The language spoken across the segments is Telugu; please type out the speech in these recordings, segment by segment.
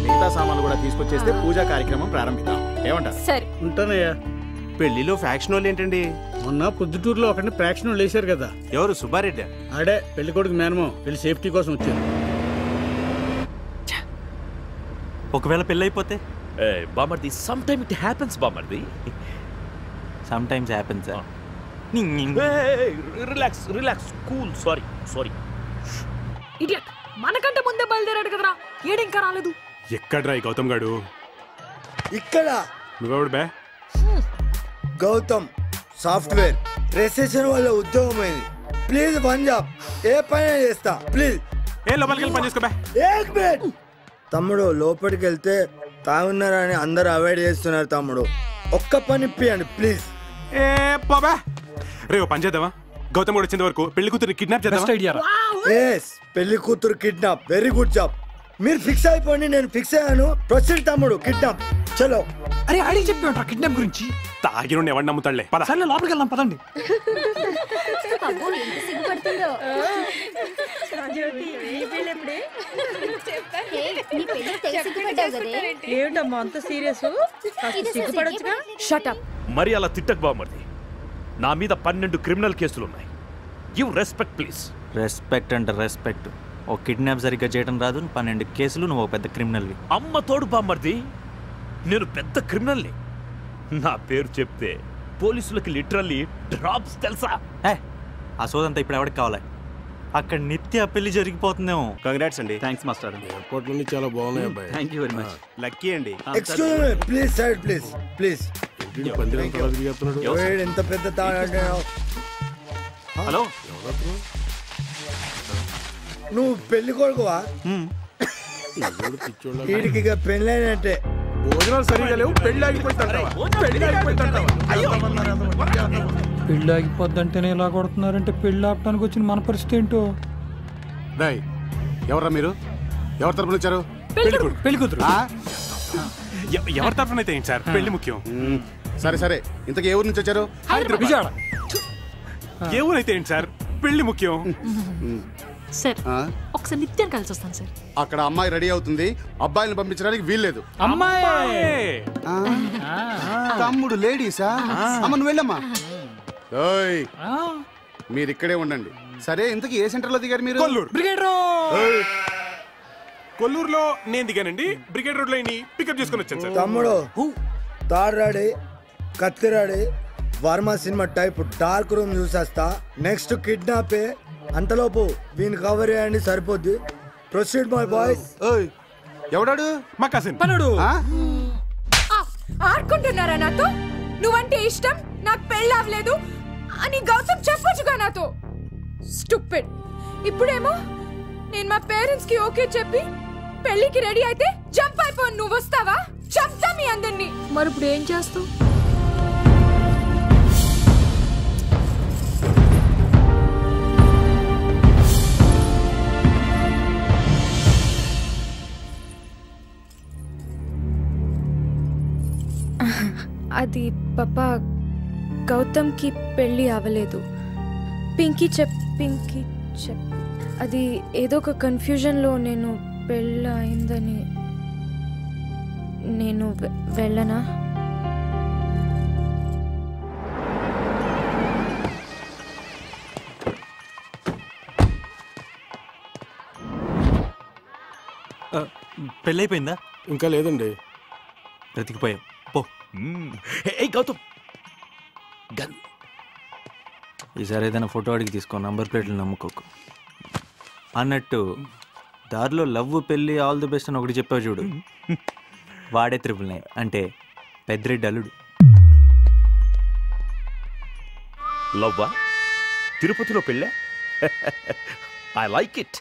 మిగతా సామాన్లు కూడా తీసుకొచ్చేస్తే పూజా కార్యక్రమం ప్రారంభిద్దాం. ఏమంటారు? సరే ఉంటానయ్యా. పెళ్లిలో ఫ్యాక్షన్ వాళ్ళు ఏంటండి? మొన్న పొద్దుటూరులో ఒకరిని ప్రేక్షణ లేచారు కదా. ఎవరు? సుబ్బారెడ్డి? ఆడే పెళ్లి కొడుకు మేనమో పెళ్లి సేఫ్టీ కోసం వచ్చారు. ఒకవేళ పెళ్ళి అయిపోతే? బామర్ది, సమ్ టైమ్ ఇట్ హ్యాపెన్స్ బామర్ది. Some times happens. Relax relax, cool. Sorry sorry. Idiot, మనకంటే ముందే బయలుదేరాడు కదరా, ఏడు ఇంకా రాలేదు. ఎక్కడ్రా ఈ గౌతమ్ గాడు? ఇక్కడ. నువ్వెవడు బే? గౌతమ్ సాఫ్ట్వేర్ రిసెప్షన్ వల్ల ఉద్యోగం అయింది. ప్లీజ్ పంజాబ్ ఏ పని చేస్తా ప్లీజ్. ఏ లోపలికి వెళ్ళి పని చేసుకో బే. ఏక్ మినిట్ తమ్ముడు, లోపలికి వెళ్తే తాగున్నారని అందరు అవాయిడ్ చేస్తున్నారు తమ్ముడు. ఒక్క పని ఇప్పియండి ప్లీజ్. ఏ బాబా రే, ఓ పని చేద్దామా? గౌతమ్ కూడా వచ్చేంత వరకు పెళ్లి కూతురు కిడ్నాప్ చేద్దాం. ఎస్, పెళ్లి కూతురు కిడ్నాప్. Very good job. మీరు ఫిక్స్ అయిపోండి, నేను ఫిక్స్ అయ్యాను. ప్రొసీడ్ తమ్ముడు, కిడ్నాప్. చలో. అరే అడిగి చెప్పి కిడ్నాప్ గురించి. తాగిన ఎవరు నమ్ముతాడులే. సరే లోపలికి వెళ్దాం పదండి. ఏమిటమ్మా అంత సీరియస్? Shut up. మరి అలా తిట్టకు బామర్ది. నా మీద 12 క్రిమినల్ కేసులున్నాయి. Give respect please. రెస్పెక్ట్ అంటే రెస్పెక్ట్. ఓ కిడ్నాప్ సరిగ్గా చేయడం రాదు, 12 కేసులు, నువ్వు ఒక పెద్ద క్రిమినల్వి. అమ్మ తోడు బామర్ది, నేను పెద్ద క్రిమినల్ని. నా పేరు చెప్తే పోలీసులకి లిటరల్లీ డ్రాప్స్ తెలుసా? ఆ సోదంతా ఇప్పుడు ఎవరికి కావాలి? అక్కడ నిత్య పెళ్లి జరిగిపోతుందేమో. కంగ్రాట్స్ అండి. Thanks master. ఎయిర్పోర్ట్ నుండి చాలా బాగున్నాయి అబ్బాయి. Thank you very much. Lucky అండి. Excuse me please, side please please. ఎంత పెద్ద తాడు. హలో, నువ్వు పెళ్లి కొడుకువా? వీడికి ఇక పెళ్ళైనట్టే. భోజనాలు సరిగా లేవు, పెళ్లి ఆగిపోతుంటావా? పెళ్లి ఆగిపోద్దంటేనే ఇలా కొడుతున్నారంటే పెళ్లి ఆపడానికి వచ్చిన మన పరిస్థితి ఏంటో. రాయ్, ఎవర్రా మీరు? ఎవరి తరపున వచ్చారు? పెళ్లి కూతురు. ఎవరి తరపున అయితే ఏంటి సార్, పెళ్లి ముఖ్యం. సరే సరే, ఇంతకు ఏ ఊరు నుంచి వచ్చారు? విజయవాడ. ఏ ఊరు అయితే ఏంటి సార్, పెళ్లి ముఖ్యం. సార్ ఒకసారి నిత్యం కలిసి వస్తాను సార్. అక్కడ అమ్మాయి రెడీ అవుతుంది, అబ్బాయిని పంపించడానికి వీల్లేదు. అమ్మాయి తమ్ముడు లేడీసా? అమ్మ నువ్వు వెళ్ళమ్మా. మీరు ఇక్కడే ఉండండి. సరే, ఇంతకీ ఏ సెంటర్ లో దిగారు మీరు? కొల్లూరు. కొల్లూరులో నేను దిగానండి. బ్రిగేడ్ రోడ్ లో పికప్ చేసుకుని వచ్చాను సార్. తమ్ముడు తారాడి కత్తిరాడి Varma cinema type dark room చూసేస్తా. నెక్స్ట్ కిడ్నాపే. అంతలోపు వీని కవర్ చేయండి, సరిపోద్ది. Proceed my boys. ఎవడాడు? మా కజిన్. ఆడుకుంటున్నారా నాతో? నువ్వంటే ఇష్టం, నాకు పెళ్ళి అవ్వలేదు అని గౌతమ్ చెప్పొచ్చుగా నాతో. స్టూపిడ్. ఇప్పుడేమో నేను మా పేరెంట్స్ కి ఓకే చెప్పి పెళ్లికి రెడీ అయితే జంప్ అయిపోయి నువ్వు వస్తావా? చెప్తా మీ అందరినీ. మరి ఇప్పుడు ఏం చేస్తావు? అది పాపా, గౌతమ్కి పెళ్ళి అవ్వలేదు. పింకీ చెప్ అది ఏదో ఒక కన్ఫ్యూజన్లో నేను పెళ్ళి అయిందని. నేను వెళ్ళనా? పెళ్ళైపోయిందా? ఇంకా లేదండి. బ్రతికిపోయావు పో. గౌతమ్, ఈసారి ఏదైనా ఫోటో అడిగి తీసుకో, నంబర్ ప్లేట్లు నమ్ముకోకు. అన్నట్టు దారిలో లవ్, పెళ్ళి, ఆల్ ది బెస్ట్ అని ఒకటి చెప్పావు చూడు, వాడే 999 అంటే పెద్దిరెడ్డి అల్లుడు. లవ్వా? తిరుపతిలో పెళ్ళా? I like it.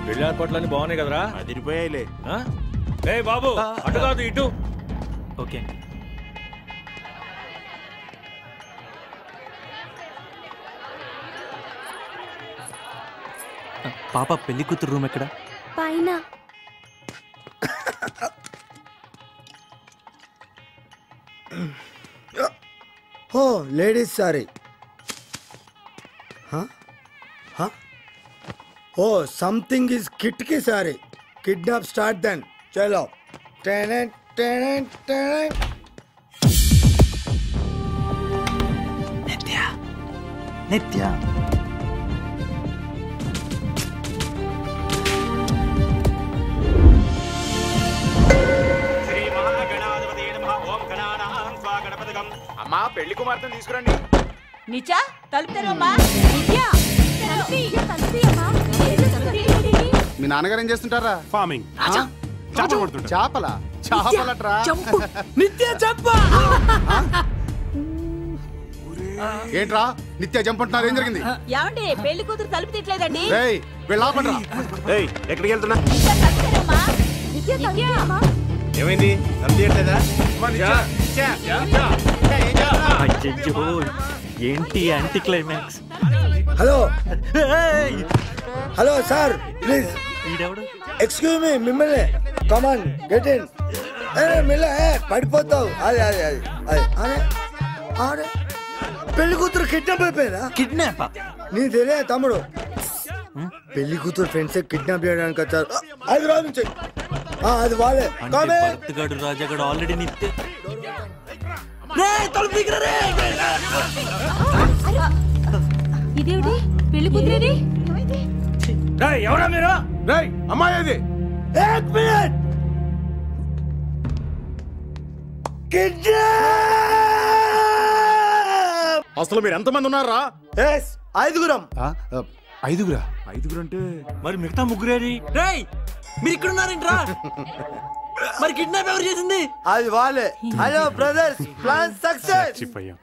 పెళ్లి ఏర్పాట్లన్నీ బాగున్నాయి కదరా? అదిరిపోయాయిలే. బాబు, అటు కాదు ఇటు. ఓకే. పాప పెళ్లి కూతురు రూమ్ ఎక్కడ? పైన. Oh ladies sorry. Oh something is కిట్కి సారీ. Kidnap start then. చలో. Tenant tenant tenant. నిత్య అమ్మా పెళ్లి కుమార్తెను తీసుకురండి. నిత్యా తలుపు తెరవమ్మా. మీ నాన్నగారు ఏం చేస్తుంటారా? ఫార్మింగ్. చేపల చేపలట్రా. నిత్య చెప్ప. ఏంట్రా నిత్య చంపుంటున్నారు? ఏం జరిగింది? ఏమండి పెళ్లి కూతురు తలుపు తీయట్లేదండి. రేయ్ వెళ్ళాపండ్రా. ఏయ్ ఎక్కడికి వెళ్తున్నా? నిత్యా తలుపు తెరవమ్మా. ఏమైంది? తలుపు తీయట్లేదా? అయ్యో ఏంటి anti climax? Hello hello sir please వీడెవడు? ఎక్స్క్యూజ్ మీ, మిమ్మల్ని. Come on get in. మిల్ల పడిపోతావు. అదే అదే అదే అదే అరే అరే పెళ్లి కూతురు కిడ్నాప్ అయిపోయిందా? కిడ్నాప్? నీ తెలియదు తమ్ముడు. పెళ్లి కూతురు ఫ్రెండ్స్ కిడ్నాప్ చేయడానికి వచ్చారు. అది రాజు అది వాళ్ళే. భర్తగాడు రాజాగాడు ఆల్రెడీ నిత్య. ఇదేమిటి పెళ్లి కూతురేది? ఎవరా మీరు? రేయ్ అమ్మాయి అది. అసలు మీరు ఎంతమంది ఉన్నారా? ఐదుగురం. ఐదుగురా? ఐదుగురు అంటే మరి మిగతా ముగ్గురేరి? రేయ్ మీరు ఇక్కడ ఉన్నారేంట్రా? మరి కిడ్నాప్ ఎవరు చేసింది? అది వాళ్ళే. Hello brothers, plan success. అయిపోయాం.